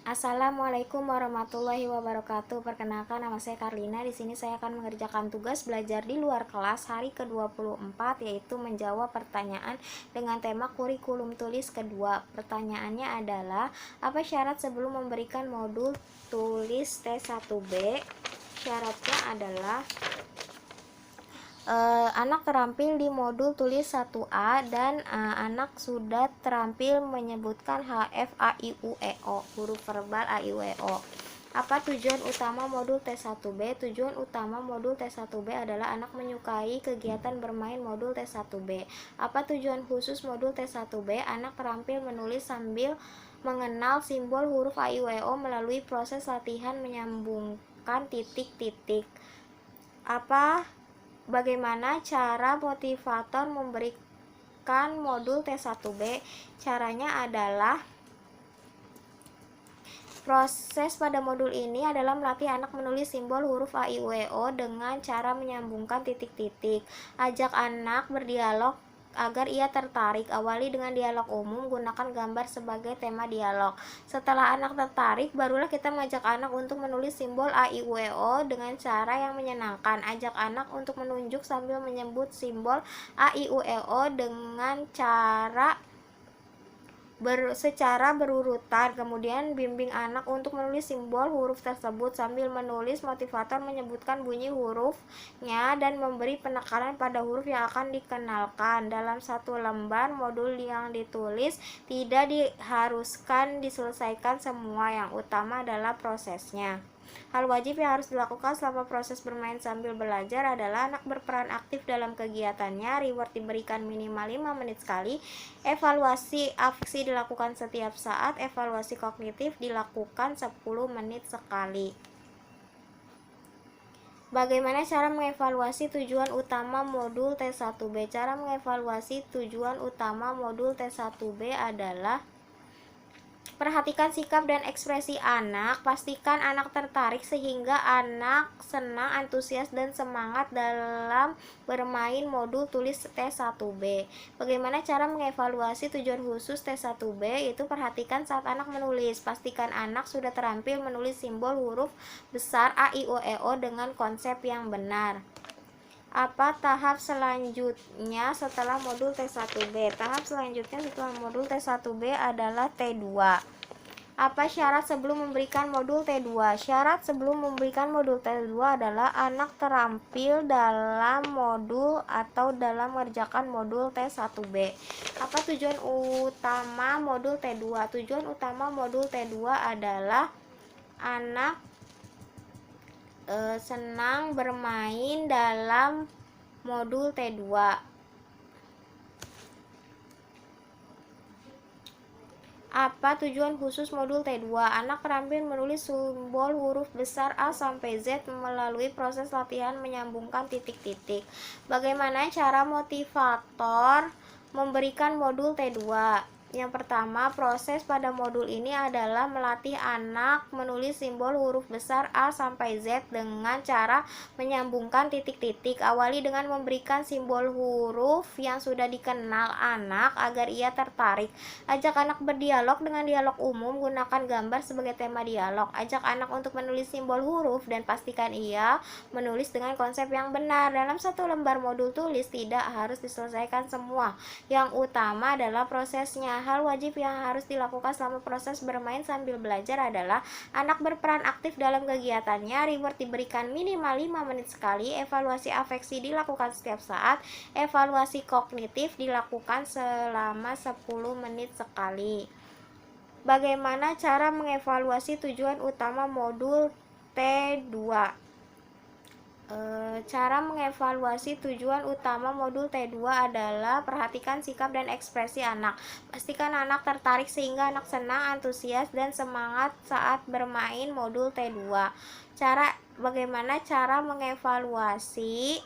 Assalamualaikum warahmatullahi wabarakatuh. Perkenalkan, nama saya Karlina. Di sini saya akan mengerjakan tugas belajar di luar kelas hari ke-24, yaitu menjawab pertanyaan dengan tema kurikulum tulis kedua. Pertanyaannya adalah, apa syarat sebelum memberikan modul tulis T1B? Syaratnya adalah anak terampil di modul tulis 1A dan anak sudah terampil menyebutkan HF A I U E O, huruf verbal A I U E O. Apa tujuan utama modul T1B? Tujuan utama modul T1B adalah anak menyukai kegiatan bermain modul T1B. Apa tujuan khusus modul T1B? Anak terampil menulis sambil mengenal simbol huruf A I U E O melalui proses latihan menyambungkan titik-titik. Bagaimana cara motivator memberikan modul T1B? Caranya adalah proses pada modul ini adalah melatih anak menulis simbol huruf A I U E O dengan cara menyambungkan titik-titik. Ajak anak berdialog agar ia tertarik. Awali dengan dialog umum, gunakan gambar sebagai tema dialog. Setelah anak tertarik, barulah kita mengajak anak untuk menulis simbol A I U E O dengan cara yang menyenangkan. Ajak anak untuk menunjuk sambil menyebut simbol A I U E O dengan cara secara berurutan. Kemudian bimbing anak untuk menulis simbol huruf tersebut sambil menulis. Motivator menyebutkan bunyi hurufnya dan memberi penekanan pada huruf yang akan dikenalkan. Dalam satu lembar modul yang ditulis tidak diharuskan diselesaikan semua, yang utama adalah prosesnya. Hal wajib yang harus dilakukan selama proses bermain sambil belajar adalah anak berperan aktif dalam kegiatannya. Reward diberikan minimal 5 menit sekali. Evaluasi afeksi dilakukan setiap saat. Evaluasi kognitif dilakukan 10 menit sekali. Bagaimana cara mengevaluasi tujuan utama modul T1B? Cara mengevaluasi tujuan utama modul T1B adalah perhatikan sikap dan ekspresi anak. Pastikan anak tertarik sehingga anak senang, antusias, dan semangat dalam bermain modul tulis T1B. Bagaimana cara mengevaluasi tujuan khusus T1B? Itu perhatikan saat anak menulis. Pastikan anak sudah terampil menulis simbol huruf besar A I U E O dengan konsep yang benar. Apa tahap selanjutnya setelah modul T1B? Tahap selanjutnya setelah modul T1B adalah T2. Apa syarat sebelum memberikan modul T2? Syarat sebelum memberikan modul T2 adalah anak terampil dalam modul atau dalam mengerjakan modul T1B. Apa tujuan utama modul T2? Tujuan utama modul T2 adalah anak senang bermain dalam modul T2. Apa tujuan khusus modul T2? Anak terampil menulis simbol huruf besar A sampai Z melalui proses latihan menyambungkan titik-titik. Bagaimana cara motivator memberikan modul T2? Yang pertama, proses pada modul ini adalah melatih anak menulis simbol huruf besar A sampai Z dengan cara menyambungkan titik-titik. Awali dengan memberikan simbol huruf yang sudah dikenal anak agar ia tertarik. Ajak anak berdialog dengan dialog umum, gunakan gambar sebagai tema dialog. Ajak anak untuk menulis simbol huruf dan pastikan ia menulis dengan konsep yang benar. Dalam satu lembar modul tulis tidak harus diselesaikan semua, yang utama adalah prosesnya. Hal wajib yang harus dilakukan selama proses bermain sambil belajar adalah anak berperan aktif dalam kegiatannya. Reward diberikan minimal 5 menit sekali. Evaluasi afeksi dilakukan setiap saat. Evaluasi kognitif dilakukan selama 10 menit sekali. Bagaimana cara mengevaluasi tujuan utama modul T2? Cara mengevaluasi tujuan utama modul T2 adalah perhatikan sikap dan ekspresi anak. Pastikan anak tertarik sehingga anak senang, antusias, dan semangat saat bermain modul T2. Bagaimana cara mengevaluasi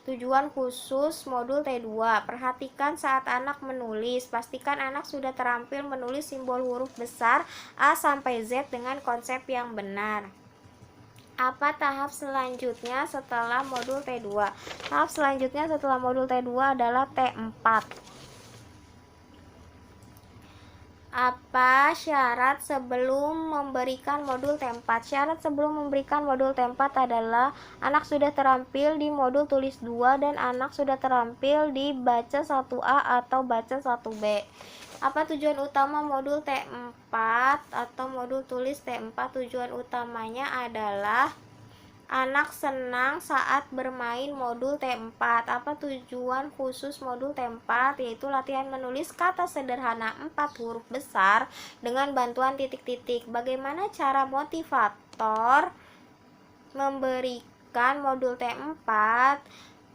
tujuan khusus modul T2? Perhatikan saat anak menulis. Pastikan anak sudah terampil menulis simbol huruf besar A sampai Z dengan konsep yang benar. Apa tahap selanjutnya setelah modul T2? Tahap selanjutnya setelah modul T2 adalah T4. Apa syarat sebelum memberikan modul T4? Syarat sebelum memberikan modul T4 adalah anak sudah terampil di modul tulis 2 dan anak sudah terampil di baca 1A atau baca 1B. Apa tujuan utama modul T4 atau modul tulis T4? Tujuan utamanya adalah anak senang saat bermain modul T4. Apa tujuan khusus modul T4? Yaitu latihan menulis kata sederhana 4 huruf besar dengan bantuan titik-titik. Bagaimana cara motivator memberikan modul T4?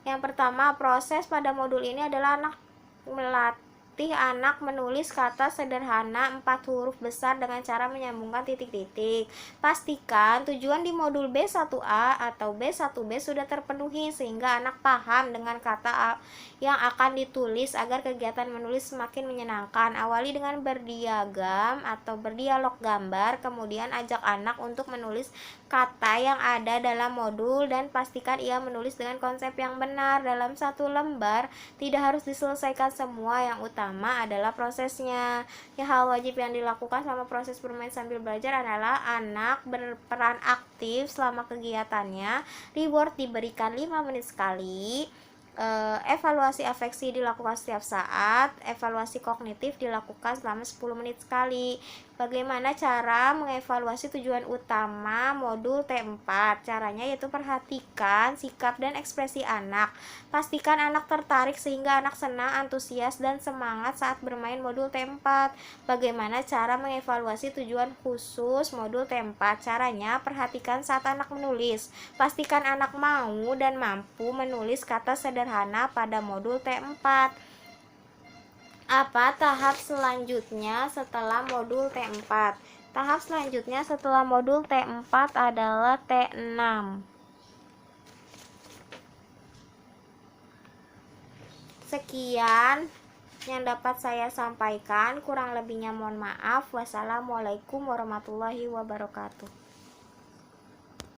Yang pertama, proses pada modul ini adalah melatih anak menulis kata sederhana 4 huruf besar dengan cara menyambungkan titik-titik. Pastikan tujuan di modul B1A atau B1B sudah terpenuhi sehingga anak paham dengan kata yang akan ditulis agar kegiatan menulis semakin menyenangkan. Awali dengan berdiagram atau berdialog gambar, kemudian ajak anak untuk menulis kata yang ada dalam modul dan pastikan ia menulis dengan konsep yang benar. Dalam satu lembar tidak harus diselesaikan semua, yang utama adalah prosesnya. Hal wajib yang dilakukan selama proses bermain sambil belajar adalah anak berperan aktif selama kegiatannya. Reward diberikan 5 menit sekali. Evaluasi afeksi dilakukan setiap saat. Evaluasi kognitif dilakukan selama 10 menit sekali. Bagaimana cara mengevaluasi tujuan utama modul T4? Caranya yaitu perhatikan sikap dan ekspresi anak. Pastikan anak tertarik sehingga anak senang, antusias, dan semangat saat bermain modul T4. Bagaimana cara mengevaluasi tujuan khusus modul T4? Caranya perhatikan saat anak menulis. Pastikan anak mau dan mampu menulis kata sederhana pada modul T4. Apa tahap selanjutnya setelah modul T4? Tahap selanjutnya setelah modul T4 adalah T6. Sekian yang dapat saya sampaikan, kurang lebihnya mohon maaf. Wassalamualaikum warahmatullahi wabarakatuh.